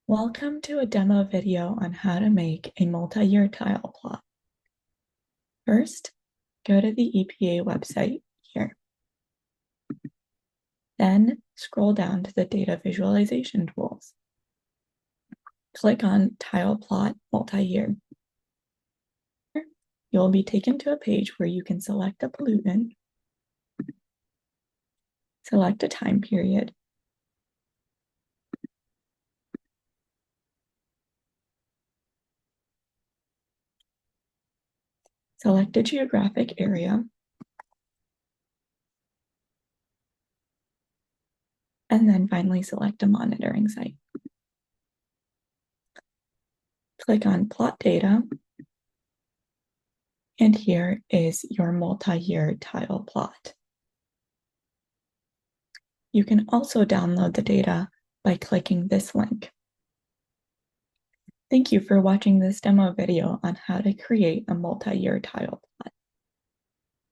Welcome to a demo video on how to make a multi-year tile plot. First, go to the EPA website here. Then scroll down to the data visualization tools. Click on Tile Plot Multi-Year. You will be taken to a page where you can select a pollutant, select a time period, select a geographic area, and then finally select a monitoring site. Click on Plot Data, and here is your multi-year tile plot. You can also download the data by clicking this link. Thank you for watching this demo video on how to create a multi-year tile plot.